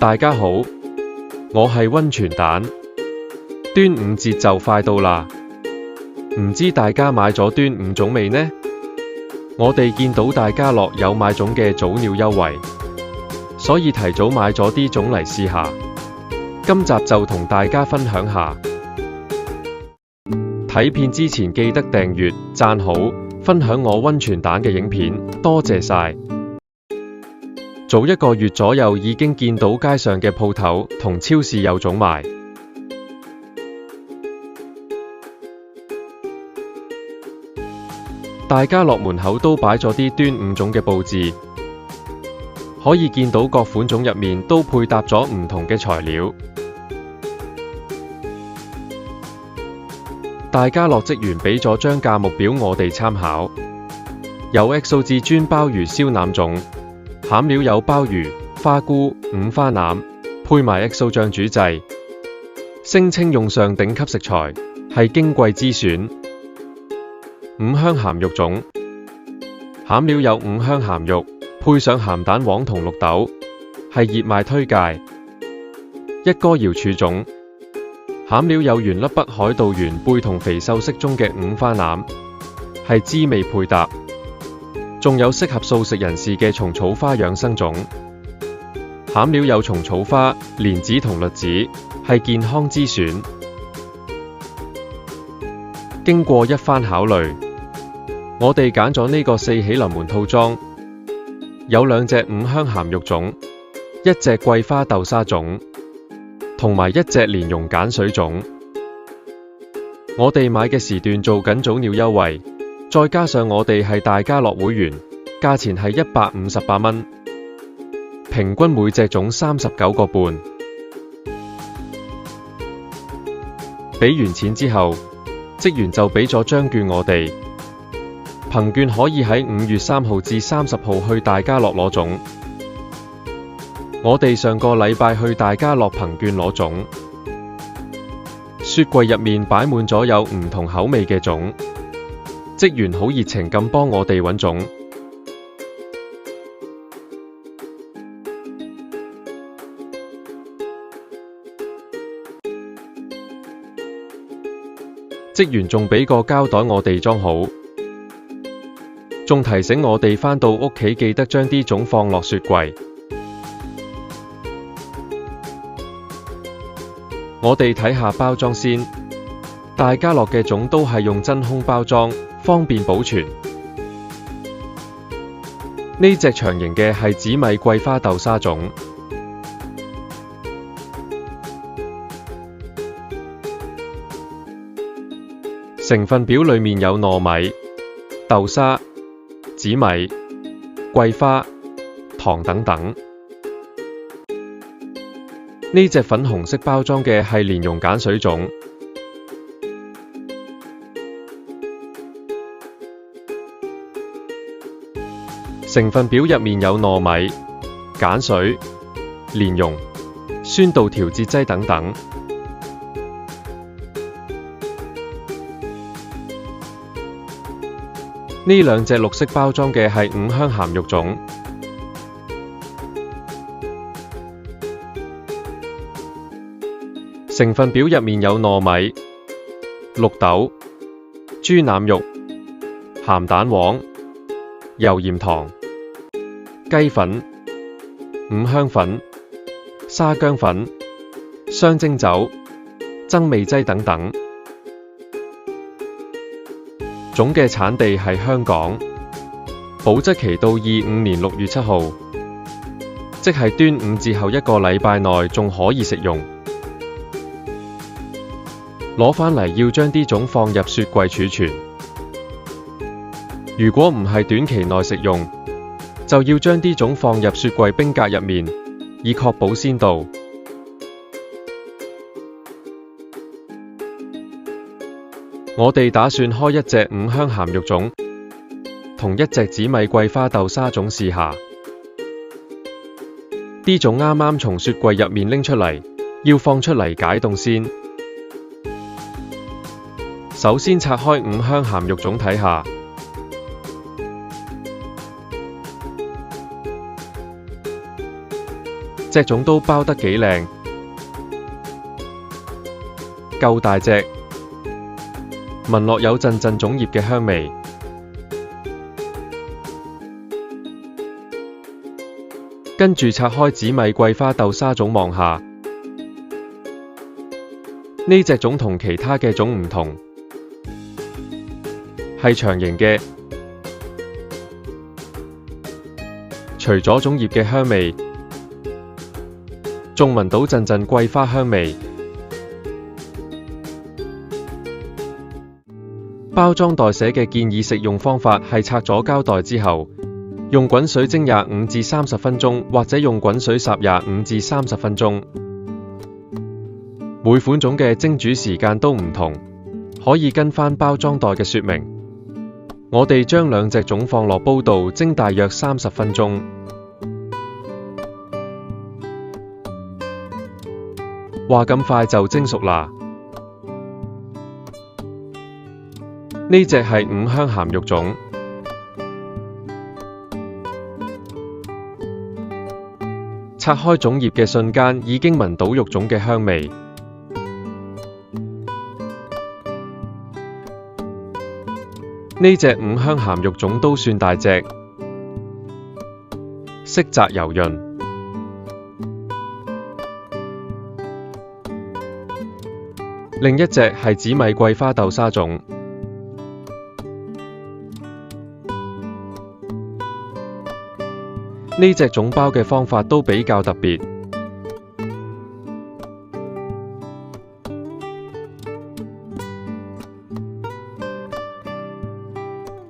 大家好，我係溫泉蛋。端午節就快到啦，唔知大家買咗端午粽未呢？我哋見到大家樂有買粽嘅早鳥優惠，所以提早買咗啲粽嚟試下。今集就同大家分享下。睇片之前記得訂閱、讚好、分享我溫泉蛋嘅影片，多謝晒。早1個月左右已經見到街上嘅鋪頭同超市有粽賣。大家樂門口都擺咗啲端午粽嘅佈置，可以見到各款粽入面都配搭咗唔同嘅材料。大家樂職員俾咗張價目表我哋參考，有 XO 至尊鮑魚燒腩粽，餡料有鮑魚、花菇、五花腩，配埋 XO 醬煮製，聲稱用上頂級食材，係矜貴之選。五香鹹肉粽，餡料有五香鹹肉，配上鹹蛋黃同綠豆，係熱賣推介。一哥瑤柱粽，餡料有原粒北海道原貝同肥瘦適中嘅五花腩，係滋味配搭。仲有適合素食人士嘅蟲草花養生粽，餡料有蟲草花、蓮子同栗子，係健康之選。經過一番考慮，我哋揀咗呢個4喜臨門套裝，有2隻五香鹹肉粽，1隻桂花豆沙粽，同埋1隻蓮蓉鹼水粽。我哋買嘅時段做緊早鳥優惠，再加上我哋係大家樂會員，價錢係158蚊，平均每隻粽39個半。俾完錢之後，職員就俾咗張券我哋，憑券可以喺5月3號至30號去大家樂攞粽。我哋上個禮拜去大家樂憑券攞粽，雪櫃入面擺滿咗有唔同口味嘅粽，職員好熱情咁幫我哋揾粽。職員仲俾個膠袋我哋裝好，仲提醒我哋返到屋企記得將啲粽放落雪櫃。我哋睇下包裝先，大家樂嘅粽都係用真空包裝，方便保存。呢隻長形嘅係紫米桂花豆沙粽，成分表裏面有糯米、豆沙、紫米、桂花、糖等等。呢隻粉紅色包裝嘅係蓮蓉鹼水粽，成分表入面有糯米、鹼水、蓮蓉、酸度調節劑等等。呢2隻綠色包裝嘅係五香鹹肉粽，成分表入面有糯米、綠豆、豬腩肉、鹹蛋黃、油鹽糖、雞粉、五香粉、沙薑粉、雙蒸酒、增味劑等等。粽嘅產地係香港，保質期到25年6月7號，即係端午節後1個禮拜內仲可以食用。攞返嚟要將啲粽放入雪櫃儲存，如果唔係短期內食用，就要將啲粽放入雪櫃冰格入面，以確保鮮度。我哋打算開1隻五香鹹肉粽，同1隻紫米桂花豆沙粽試下。啲粽啱啱從雪櫃入面拎出嚟，要放出嚟解凍先。首先拆開五香鹹肉粽睇下，隻種都包得幾靚，夠大隻，聞落有陣陣種葉嘅香味。跟住拆開紫米桂花豆沙種望下，呢隻種同其他嘅種唔同，係長形嘅。除咗種葉嘅香味，仲聞到陣陣桂花香味。包裝袋寫嘅建議食用方法係拆咗膠袋之後，用滾水蒸25至30分鐘，或者用滾水烚25至30分鐘。每款種嘅蒸煮時間都唔同，可以跟返包裝袋嘅說明。我哋將兩隻種放落煲度蒸大約30分鐘。話咁快就蒸熟啦！呢隻係五香鹹肉種，拆開種葉嘅瞬間已經聞到肉種嘅香味。呢隻五香鹹肉種都算大隻，色澤柔潤。另一隻係紫米桂花豆沙種，呢隻種包嘅方法都比較特別。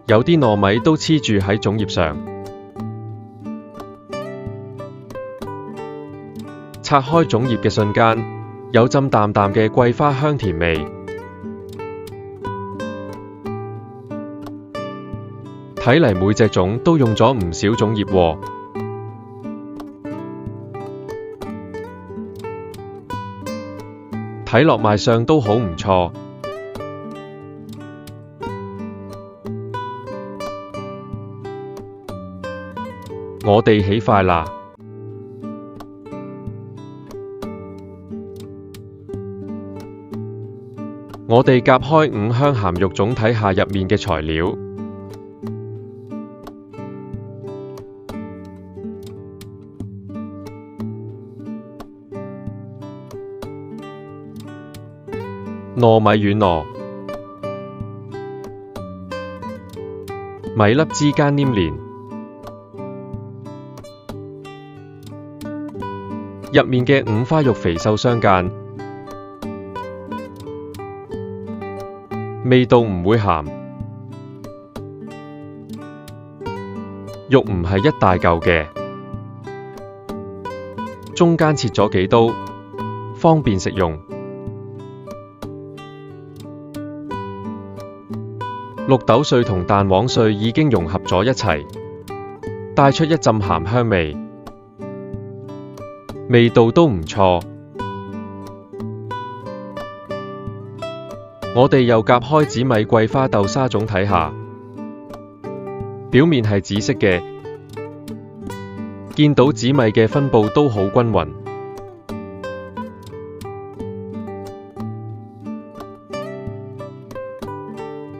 有啲糯米都黐住喺種葉上。拆開種葉嘅瞬間，有陣淡淡嘅桂花香甜味。睇嚟每隻種都用咗唔少種葉喎。睇落賣相都好唔錯。我哋起筷啦！我哋夾開五香鹹肉種睇下入面嘅材料。糯米軟糯，米粒之間黏連，入面嘅五花肉肥瘦相間，味道唔會鹹，肉唔係一大嚿嘅，中間切咗幾刀，方便食用。綠豆碎同蛋黃碎已經融合咗一齊，帶出一陣鹹香味，味道都唔錯。我哋又夾開紫米桂花豆沙種睇下，表面係紫色嘅，見到紫米嘅分佈都好均勻。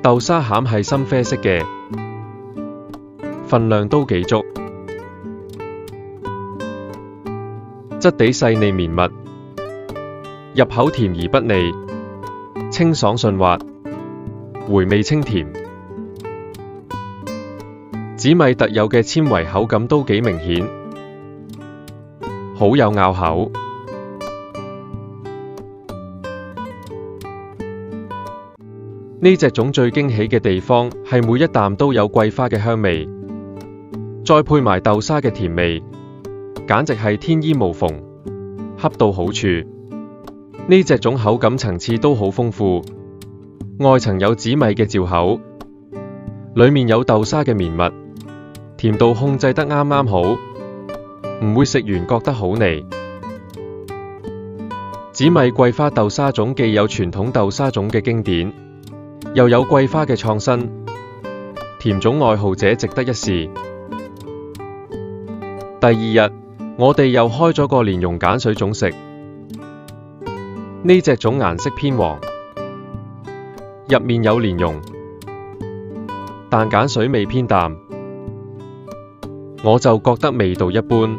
豆沙餡係深啡色嘅，份量都幾足，質地細膩綿密，入口甜而不膩，清爽順滑，回味清甜。紫米特有嘅纖維口感都幾明顯，好有咬口。呢隻種最驚喜嘅地方係每一啖都有桂花嘅香味，再配埋豆沙嘅甜味，簡直係天衣無縫，恰到好處。呢隻種口感層次都好豐富，外層有紫米嘅嚼口，裡面有豆沙嘅綿密，甜度控制得啱啱好，唔會食完覺得好膩。紫米桂花豆沙種既有傳統豆沙種嘅經典，又有桂花嘅創新，甜種愛好者值得一試。第二日，我哋又開咗個蓮蓉鹼水粽食，呢隻粽顏色偏黃，入面有蓮蓉，但鹼水味偏淡，我就覺得味道一般。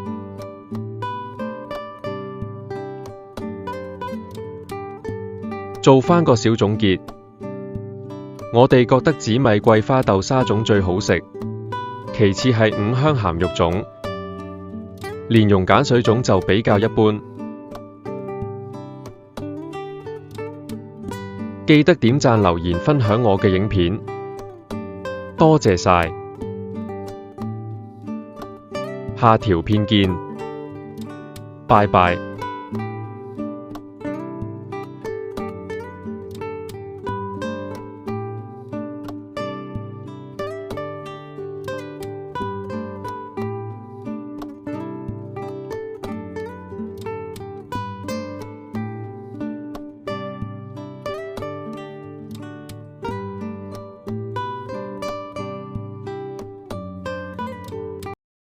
做返個小總結，我哋覺得紫米桂花豆沙粽最好食，其次係五香鹹肉粽，蓮蓉鹼水粽就比較一般。記得點讚留言分享我嘅影片，多謝晒。下條片見，拜拜。